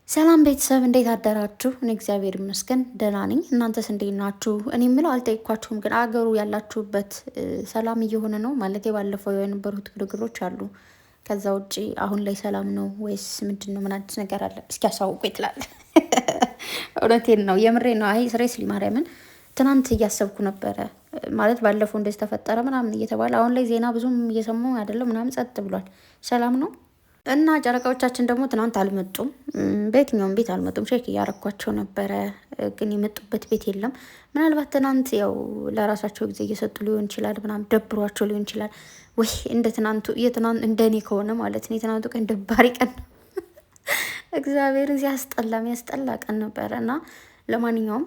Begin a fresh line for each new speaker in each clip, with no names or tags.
ሰላም ቤተሰብ እንዴት አደራችሁ? እኔ እግዚአብሔር ይመስገን ደህና ነኝ። እናንተስ እንዴት ናችሁ? እኔ የምለው አልጠይኳችሁም፣ ግን አገሩ ያላችሁበት ሰላም እየሆነ ነው ማለት? ባለፈው የነበሩት ግርግሮች አሉ። ከዛ ውጭ አሁን ላይ ሰላም ነው ወይስ ምንድን ነው? ምን አዲስ ነገር አለ? እስኪ ያሳውቁ ይትላል። እውነቴን ነው፣ የምሬ ነው። አይ ስሬስሊ ማርያምን ትናንት እያሰብኩ ነበረ ማለት ባለፈው እንደዚህ ተፈጠረ ምናምን እየተባለ አሁን ላይ ዜና ብዙም እየሰማሁ አይደለም ምናምን፣ ጸጥ ብሏል። ሰላም ነው። እና ጨረቃዎቻችን ደግሞ ትናንት አልመጡም። በየትኛውም ቤት አልመጡም። ቼክ እያረኳቸው ነበረ፣ ግን የመጡበት ቤት የለም። ምናልባት ትናንት ያው ለራሳቸው ጊዜ እየሰጡ ሊሆን ይችላል፣ ምናምን ደብሯቸው ሊሆን ይችላል። ወይ እንደ ትናንቱ እንደኔ ከሆነ ማለት ነው። የትናንቱ ቀን ደባሪ ቀን እግዚአብሔርን ያስጠላ ቀን ነበረ። እና ለማንኛውም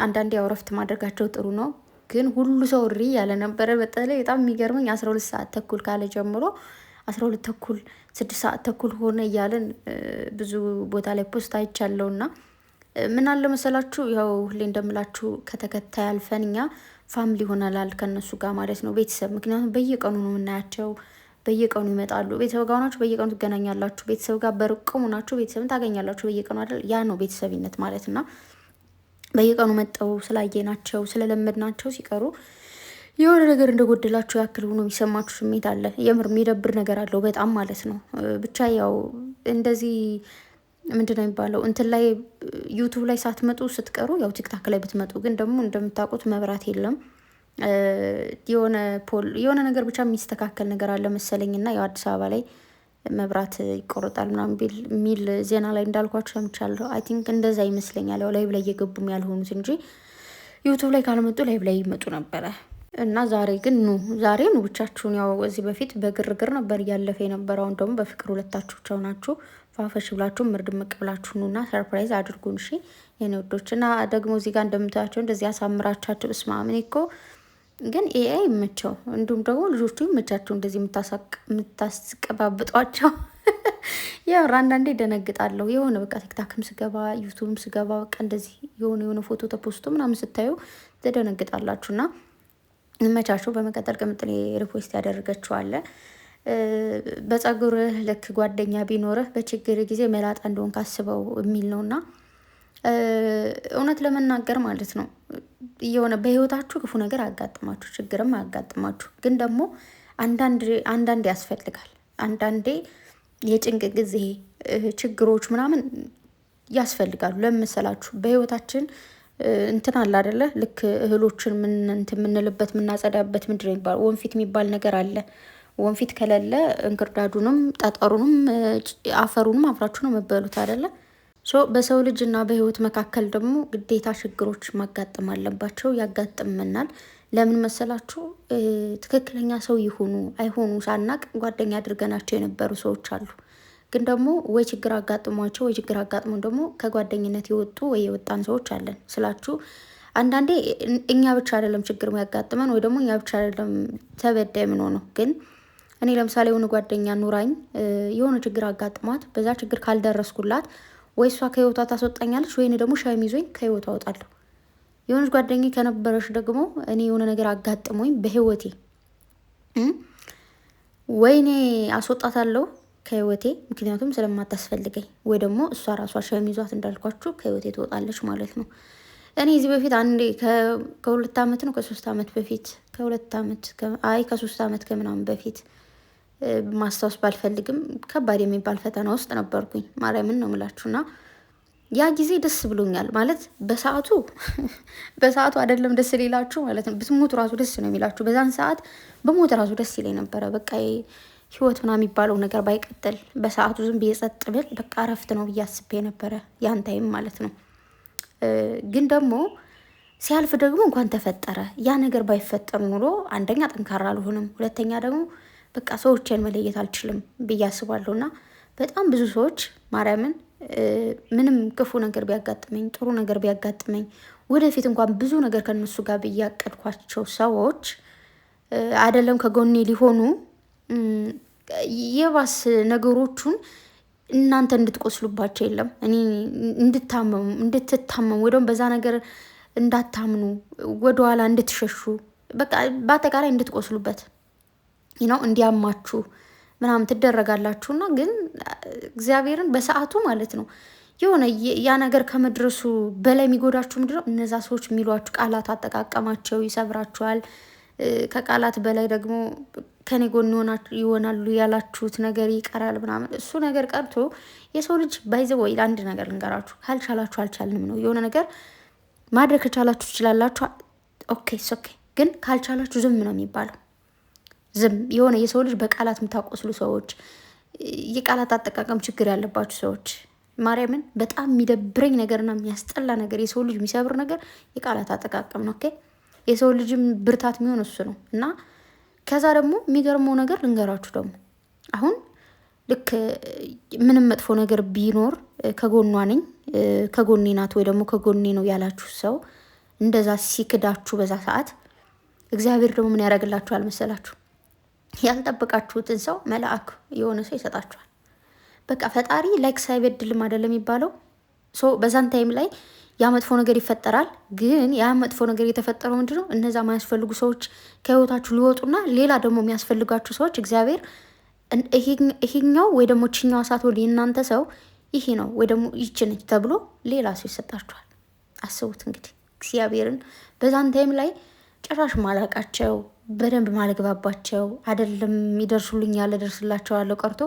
አንዳንዴ ያው እረፍት ማድረጋቸው ጥሩ ነው። ግን ሁሉ ሰው እሪ ያለ ነበረ። በተለይ በጣም የሚገርመኝ 12 ሰዓት ተኩል ካለ ጀምሮ 12 ተኩል 6 ሰዓት ተኩል ሆነ እያለን ብዙ ቦታ ላይ ፖስት አይቻለው። እና ምን አለ መሰላችሁ፣ ያው ሁሌ እንደምላችሁ ከተከታይ አልፈን እኛ ፋሚሊ ሆናላል ከነሱ ጋር ማለት ነው፣ ቤተሰብ። ምክንያቱም በየቀኑ ነው የምናያቸው፣ በየቀኑ ይመጣሉ። ቤተሰብ ጋር ናችሁ፣ በየቀኑ ትገናኛላችሁ። ቤተሰብ ጋር በርቅሙ ናችሁ፣ ቤተሰብን ታገኛላችሁ በየቀኑ አይደል? ያ ነው ቤተሰብነት ማለት። እና በየቀኑ መጠው ስላየናቸው ስለለመድናቸው ሲቀሩ የሆነ ነገር እንደጎደላችሁ ያክል ሆኖ የሚሰማችሁ ስሜት አለ። የምር የሚደብር ነገር አለው በጣም ማለት ነው። ብቻ ያው እንደዚህ ምንድነው የሚባለው እንትን ላይ ዩቱብ ላይ ሳትመጡ ስትቀሩ ያው ቲክታክ ላይ ብትመጡ ግን ደግሞ እንደምታውቁት መብራት የለም። የሆነ ነገር ብቻ የሚስተካከል ነገር አለ መሰለኝ እና ያው አዲስ አበባ ላይ መብራት ይቆረጣል ምናምን የሚል ዜና ላይ እንዳልኳችሁ ሰምቻለሁ። አይ ቲንክ እንደዛ ይመስለኛል። ያው ላይቭ ላይ እየገቡም ያልሆኑት እንጂ ዩቱብ ላይ ካልመጡ ላይቭ ላይ ይመጡ ነበረ። እና ዛሬ ግን ዛሬ ብቻችሁን። ያው እዚህ በፊት በግርግር ነበር እያለፈ የነበረው። አሁን ደግሞ በፍቅር ሁለታችሁ ብቻ ናችሁ። ፋፈሽ ብላችሁ ምርድምቅ ብላችሁ ኑና ሰርፕራይዝ አድርጉን እሺ የኔ ወዶች። እና ደግሞ እዚህ ጋር እንደምታያቸው እንደዚህ ያሳምራቻቸው። እስማ ምን እኮ ግን ኤአይ ይመቸው፣ እንዲሁም ደግሞ ልጆቹ ይመቻቸው እንደዚህ የምታስቀባብጧቸው። ያው አንዳንዴ ደነግጣለሁ። የሆነ በቃ ቲክታክም ስገባ ዩቱብም ስገባ በቃ እንደዚህ የሆነ ፎቶ ተፖስቶ ምናምን ስታዩ ትደነግጣላችሁ። እና ይመቻችሁ። በመቀጠል ቅምጥሌ ሪፖስት ያደረገችው አለ በጸጉርህ ልክ ጓደኛ ቢኖርህ በችግር ጊዜ መላጣ እንደሆን ካስበው የሚል ነው። እና እውነት ለመናገር ማለት ነው የሆነ በህይወታችሁ ክፉ ነገር አያጋጥማችሁ፣ ችግርም አያጋጥማችሁ፣ ግን ደግሞ አንዳንዴ ያስፈልጋል። አንዳንዴ የጭንቅ ጊዜ ችግሮች ምናምን ያስፈልጋሉ። ለምሳላችሁ በህይወታችን እንትን አለ አይደለ? ልክ እህሎችን የምንልበት የምናጸዳበት ምንድን ነው የሚባለው? ወንፊት የሚባል ነገር አለ። ወንፊት ከሌለ እንክርዳዱንም ጠጠሩንም አፈሩንም አብራችሁ ነው መበሉት አይደለ? በሰው ልጅ እና በህይወት መካከል ደግሞ ግዴታ ችግሮች ማጋጠም አለባቸው። ያጋጥመናል። ለምን መሰላችሁ? ትክክለኛ ሰው ይሆኑ አይሆኑ ሳናቅ ጓደኛ አድርገናቸው የነበሩ ሰዎች አሉ። ግን ደግሞ ወይ ችግር አጋጥሟቸው ወይ ችግር አጋጥሞን ደግሞ ከጓደኝነት የወጡ ወይ የወጣን ሰዎች አለን ስላችሁ። አንዳንዴ እኛ ብቻ አይደለም ችግር ያጋጥመን ወይ ደግሞ እኛ ብቻ አይደለም ተበዳይ ምን ሆነው። ግን እኔ ለምሳሌ የሆነ ጓደኛ ኑራኝ የሆነ ችግር አጋጥሟት በዛ ችግር ካልደረስኩላት ወይ እሷ ከህይወቷ ታስወጣኛለች ወይ ደግሞ ሸሚዞኝ ከህይወቷ አወጣለሁ። የሆነች ጓደኛ ከነበረች ደግሞ እኔ የሆነ ነገር አጋጥሞኝ በህይወቴ ወይኔ አስወጣታለሁ ከህይወቴ፣ ምክንያቱም ስለማታስፈልገኝ፣ ወይ ደግሞ እሷ ራሷ ሸሚዟት እንዳልኳችሁ ከህይወቴ ትወጣለች ማለት ነው። እኔ እዚህ በፊት አንዴ ከ2 ዓመት ነው ከ3 ዓመት በፊት ከ3 ዓመት ከምናምን በፊት ማስታወስ ባልፈልግም ከባድ የሚባል ፈተና ውስጥ ነበርኩኝ። ማርያምን ነው የምላችሁና ያ ጊዜ ደስ ብሎኛል ማለት በሰዓቱ አይደለም ደስ ሊላችሁ ማለት ነው። ብትሞቱ ራሱ ደስ ነው የሚላችሁ። በዛን ሰዓት በሞት ራሱ ደስ ይለኝ ነበረ። በቃ ህይወት ምናምን የሚባለው ነገር ባይቀጥል በሰዓቱ ዝም ብዬ ጸጥ ብል በቃ እረፍት ነው ብዬ አስቤ ነበረ ያን ታይም ማለት ነው። ግን ደግሞ ሲያልፍ ደግሞ እንኳን ተፈጠረ ያ ነገር ባይፈጠር ኑሮ አንደኛ ጠንካራ አልሆንም፣ ሁለተኛ ደግሞ በቃ ሰዎችን መለየት አልችልም ብዬ አስባለሁ። እና በጣም ብዙ ሰዎች ማርያምን ምንም ክፉ ነገር ቢያጋጥመኝ ጥሩ ነገር ቢያጋጥመኝ ወደፊት እንኳን ብዙ ነገር ከነሱ ጋር ብያቀድኳቸው ሰዎች አይደለም ከጎኔ ሊሆኑ የባስ ነገሮቹን እናንተ እንድትቆስሉባቸው የለም እኔ እንድትታመሙ ወይ ደግሞ በዛ ነገር እንዳታምኑ ወደኋላ እንድትሸሹ በቃ በአጠቃላይ እንድትቆስሉበት ነው እንዲያማችሁ ምናምን ትደረጋላችሁና ግን እግዚአብሔርን በሰዓቱ ማለት ነው የሆነ ያ ነገር ከመድረሱ በላይ የሚጎዳችሁ ምንድነው? እነዛ ሰዎች የሚሏችሁ ቃላት አጠቃቀማቸው ይሰብራችኋል። ከቃላት በላይ ደግሞ ከኔ ጎን ይሆናሉ ያላችሁት ነገር ይቀራል ምናምን። እሱ ነገር ቀርቶ የሰው ልጅ ባይዘው ወይ አንድ ነገር ልንገራችሁ፣ ካልቻላችሁ አልቻልንም ነው። የሆነ ነገር ማድረግ ከቻላችሁ ትችላላችሁ፣ ኦኬ ኦኬ። ግን ካልቻላችሁ ዝም ነው የሚባለው። ዝም የሆነ የሰው ልጅ በቃላት የምታቆስሉ ሰዎች፣ የቃላት አጠቃቀም ችግር ያለባችሁ ሰዎች ማርያምን በጣም የሚደብረኝ ነገርና የሚያስጠላ ነገር የሰው ልጅ የሚሰብር ነገር የቃላት አጠቃቀም ነው። ኦኬ የሰው ልጅም ብርታት የሚሆን እሱ ነው። እና ከዛ ደግሞ የሚገርመው ነገር ልንገራችሁ ደግሞ አሁን ልክ ምንም መጥፎ ነገር ቢኖር ከጎኗ ነኝ ከጎኔ ናት ወይ ደግሞ ከጎኔ ነው ያላችሁ ሰው እንደዛ ሲክዳችሁ በዛ ሰዓት እግዚአብሔር ደግሞ ምን ያደርግላችኋል መሰላችሁ? ያልጠበቃችሁትን ሰው መልአክ የሆነ ሰው ይሰጣችኋል። በቃ ፈጣሪ ላይክ ሳይበድልም አይደለም የሚባለው። በዛን ታይም ላይ ያ መጥፎ ነገር ይፈጠራል። ግን ያ መጥፎ ነገር የተፈጠረው ምንድነው? እነዛ የማያስፈልጉ ሰዎች ከህይወታችሁ ሊወጡና ሌላ ደግሞ የሚያስፈልጋችሁ ሰዎች እግዚአብሔር ይሄኛው ወይ ደግሞ ችኛዋ ሳትወልድ የእናንተ ሰው ይሄ ነው ወይ ደግሞ ይች ነች ተብሎ ሌላ ሰው ይሰጣችኋል። አስቡት እንግዲህ እግዚአብሔርን በዛን ታይም ላይ ጭራሽ ማላቃቸው በደንብ ማለግባባቸው አይደለም ይደርሱልኛል እደርስላቸዋለሁ ቀርቶ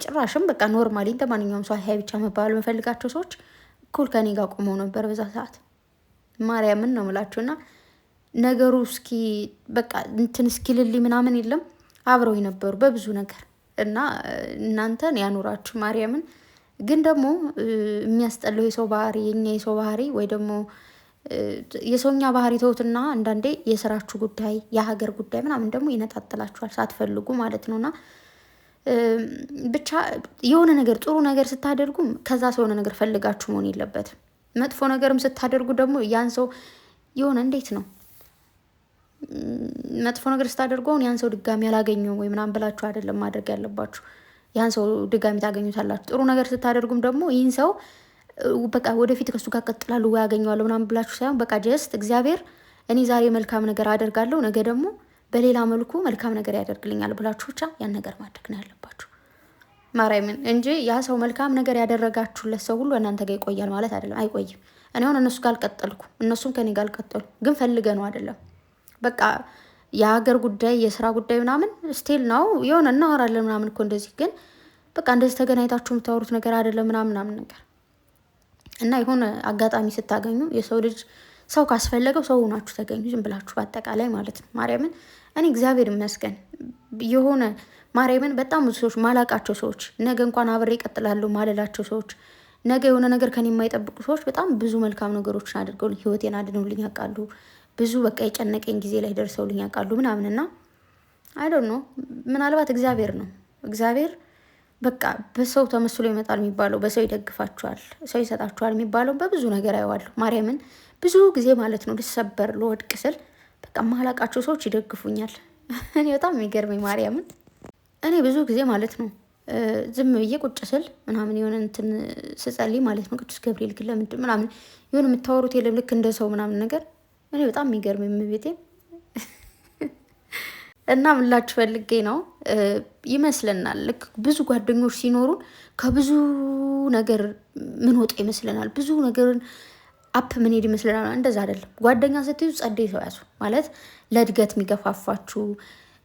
ጭራሽም በቃ ኖርማሊ እንደ ማንኛውም ሰው ሀይ ብቻ መባል መፈልጋቸው ሰዎች እኩል ከኔ ጋር ቆመው ነበር በዛ ሰዓት። ማርያምን ነው የምላችሁና ነገሩ እስኪ በቃ እንትን እስኪልልኝ ምናምን የለም አብረው ነበሩ በብዙ ነገር እና እናንተን ያኑራችሁ ማርያምን። ግን ደግሞ የሚያስጠላው የሰው ባህሪ የኛ የሰው ባህሪ ወይ ደግሞ የሰውኛ ባህሪ ተውትና አንዳንዴ የስራችሁ ጉዳይ የሀገር ጉዳይ ምናምን ደግሞ ይነጣጥላችኋል ሳትፈልጉ ማለት ነውና ብቻ የሆነ ነገር ጥሩ ነገር ስታደርጉም ከዛ ሰው የሆነ ነገር ፈልጋችሁ መሆን የለበትም። መጥፎ ነገርም ስታደርጉ ደግሞ ያን ሰው የሆነ እንዴት ነው መጥፎ ነገር ስታደርጉ ያን ሰው ድጋሚ ያላገኘው ወይ ምናምን ብላችሁ አይደለም ማድረግ ያለባችሁ። ያን ሰው ድጋሚ ታገኙታላችሁ። ጥሩ ነገር ስታደርጉም ደግሞ ይህን ሰው በቃ ወደፊት ከሱ ጋር ቀጥላለሁ ወይ ያገኘዋለሁ ምናምን ብላችሁ ሳይሆን በቃ ጀስት እግዚአብሔር እኔ ዛሬ መልካም ነገር አደርጋለሁ ነገ ደግሞ በሌላ መልኩ መልካም ነገር ያደርግልኛል ብላችሁ ብቻ ያን ነገር ማድረግ ነው ያለባችሁ ማርያምን እንጂ ያ ሰው መልካም ነገር ያደረጋችሁለት ሰው ሁሉ እናንተ ጋር ይቆያል ማለት አይደለም። አይቆይም። እኔ አሁን እነሱ ጋር አልቀጠልኩ እነሱም ከኔ ጋር አልቀጠሉ፣ ግን ፈልገ ነው አይደለም። በቃ የሀገር ጉዳይ የስራ ጉዳይ ምናምን ስቲል ነው የሆነ እናወራለን ምናምን እኮ እንደዚህ፣ ግን በቃ እንደዚህ ተገናኝታችሁ የምታወሩት ነገር አይደለም ምናምን ነገር እና የሆነ አጋጣሚ ስታገኙ የሰው ልጅ ሰው ካስፈለገው ሰው ሆናችሁ ተገኙ፣ ዝም ብላችሁ በአጠቃላይ ማለት ነው። ማርያምን እኔ እግዚአብሔር ይመስገን የሆነ ማርያምን በጣም ብዙ ሰዎች ማላቃቸው ሰዎች ነገ እንኳን አብሬ እቀጥላለሁ ማለላቸው ሰዎች ነገ የሆነ ነገር ከኔ የማይጠብቁ ሰዎች በጣም ብዙ መልካም ነገሮችን አድርገው ህይወቴን አድነውልኝ ያውቃሉ። ብዙ በቃ የጨነቀኝ ጊዜ ላይ ደርሰውልኝ ያውቃሉ ምናምንና አይ ዶንት ኖ ምናልባት እግዚአብሔር ነው እግዚአብሔር በቃ በሰው ተመስሎ ይመጣል የሚባለው በሰው ይደግፋችኋል ሰው ይሰጣችኋል የሚባለው በብዙ ነገር አይዋለሁ። ማርያምን ብዙ ጊዜ ማለት ነው ልሰበር ልወድቅ ስል በቃ ማላቃቸው ሰዎች ይደግፉኛል። እኔ በጣም የሚገርመኝ ማርያምን እኔ ብዙ ጊዜ ማለት ነው ዝም ብዬ ቁጭ ስል ምናምን የሆነ እንትን ስጸልይ ማለት ነው ቅዱስ ገብርኤል ግን ለምንድን ምናምን የሆነ የምታወሩት የለም ልክ እንደ ሰው ምናምን ነገር እኔ በጣም የሚገርመኝ ቤቴ እና ምላችሁ ፈልጌ ነው ይመስለናል። ልክ ብዙ ጓደኞች ሲኖሩን ከብዙ ነገር ምን ወጣ ይመስለናል። ብዙ ነገርን አፕ ምን ሄድ ይመስለናል። እንደዛ አይደለም። ጓደኛ ስትይዙ ጸደይ ሰው ያዙ ማለት ለእድገት የሚገፋፋችሁ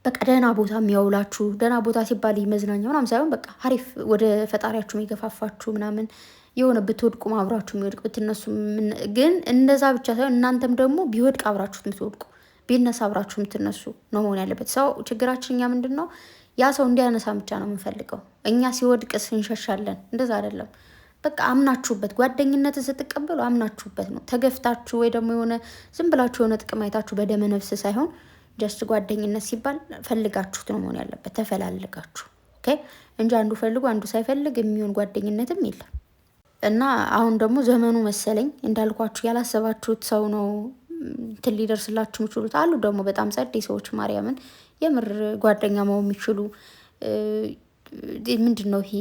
በቃ ደህና ቦታ የሚያውላችሁ። ደህና ቦታ ሲባል መዝናኛ ምናምን ሳይሆን በቃ አሪፍ ወደ ፈጣሪያችሁ የሚገፋፋችሁ ምናምን የሆነ ብትወድቁ አብራችሁ የሚወድቅ ብትነሱ ግን እንደዛ ብቻ ሳይሆን እናንተም ደግሞ ቢወድቅ አብራችሁት የምትወድቁ ቢነሳ አብራችሁ የምትነሱ ነው መሆን ያለበት። ሰው ችግራችን እኛ ምንድን ነው ያ ሰው እንዲያነሳ ብቻ ነው የምንፈልገው። እኛ ሲወድቅስ እንሸሻለን። እንደዛ አይደለም። በቃ አምናችሁበት ጓደኝነትን ስትቀበሉ አምናችሁበት ነው። ተገፍታችሁ ወይ ደግሞ የሆነ ዝም ብላችሁ የሆነ ጥቅም አይታችሁ በደመ ነፍስ ሳይሆን ጀስት ጓደኝነት ሲባል ፈልጋችሁት ነው መሆን ያለበት። ተፈላልጋችሁ ኦኬ እንጂ አንዱ ፈልጉ አንዱ ሳይፈልግ የሚሆን ጓደኝነትም የለም። እና አሁን ደግሞ ዘመኑ መሰለኝ እንዳልኳችሁ ያላሰባችሁት ሰው ነው እንትን ሊደርስላችሁ የሚችሉት አሉ። ደግሞ በጣም ጸዴ ሰዎች ማርያምን የምር ጓደኛ መሆን የሚችሉ ምንድን ነው ይሄ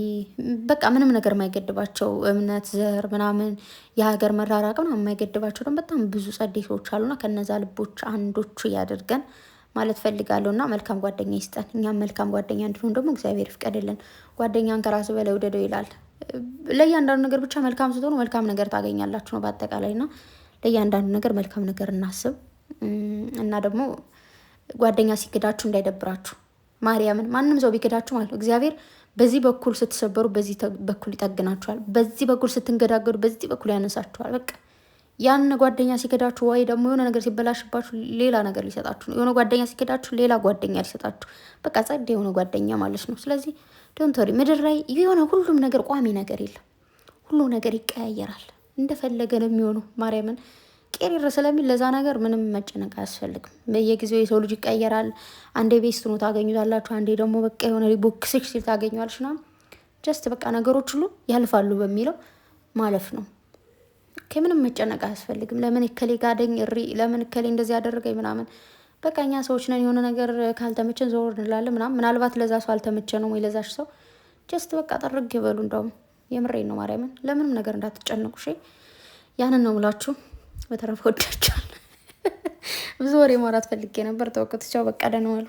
በቃ ምንም ነገር የማይገድባቸው እምነት፣ ዘር ምናምን የሀገር መራራቅ ምናምን የማይገድባቸው ደግሞ በጣም ብዙ ጸዴ ሰዎች አሉና ከነዛ ልቦች አንዶቹ ያደርገን ማለት ፈልጋለሁና መልካም ጓደኛ ይስጠን። እኛም መልካም ጓደኛ እንድንሆን ደግሞ እግዚአብሔር ይፍቀድልን። ጓደኛን ከራስ በላይ ውደደው ይላል። ለእያንዳንዱ ነገር ብቻ መልካም ስትሆኑ መልካም ነገር ታገኛላችሁ ነው በአጠቃላይ። እና ለእያንዳንዱ ነገር መልካም ነገር እናስብ እና ደግሞ ጓደኛ ሲክዳችሁ እንዳይደብራችሁ ማርያምን። ማንም ሰው ቢክዳችሁ ማለት ነው እግዚአብሔር በዚህ በኩል ስትሰበሩ በዚህ በኩል ይጠግናችኋል፣ በዚህ በኩል ስትንገዳገዱ በዚህ በኩል ያነሳችኋል። በቃ ያን ጓደኛ ሲክዳችሁ ወይ ደግሞ የሆነ ነገር ሲበላሽባችሁ ሌላ ነገር ሊሰጣችሁ ነው። የሆነ ጓደኛ ሲክዳችሁ ሌላ ጓደኛ ሊሰጣችሁ፣ በቃ ጸድ የሆነ ጓደኛ ማለት ነው። ስለዚህ ዶንቶሪ ምድር ላይ የሆነ ሁሉም ነገር ቋሚ ነገር የለም። ሁሉም ነገር ይቀያየራል፣ እንደፈለገ ነው የሚሆነው። ማርያምን ቄሪር ስለሚል ለዛ ነገር ምንም መጨነቅ አያስፈልግም። በየጊዜው የሰው ልጅ ይቀየራል። አንዴ ቤስት ነው ታገኙታላችሁ፣ አንዴ ደግሞ በቃ የሆነ ቦክ ሲል ታገኘዋለች ና ጀስት በቃ ነገሮች ሁሉ ያልፋሉ በሚለው ማለፍ ነው። ከምንም መጨነቅ አያስፈልግም። ለምን እከሌ ጋደኝ እሪ፣ ለምን እከሌ እንደዚህ ያደረገኝ ምናምን። በቃ እኛ ሰዎች ነን። የሆነ ነገር ካልተመቸን ዞር እንላለን ምናምን። ምናልባት ለዛ ሰው አልተመቸ ነው ወይ ለዛሽ ሰው ጀስት በቃ ጠርግ ይበሉ። እንደውም የምሬን ነው ማርያምን። ለምንም ነገር እንዳትጨነቁ እሺ። ያንን ነው ምላችሁ። በተረፈ ወዳችኋል። ብዙ ወሬ ማውራት ፈልጌ ነበር ተወቅት። ቻው በቃ ደህና ዋሉ።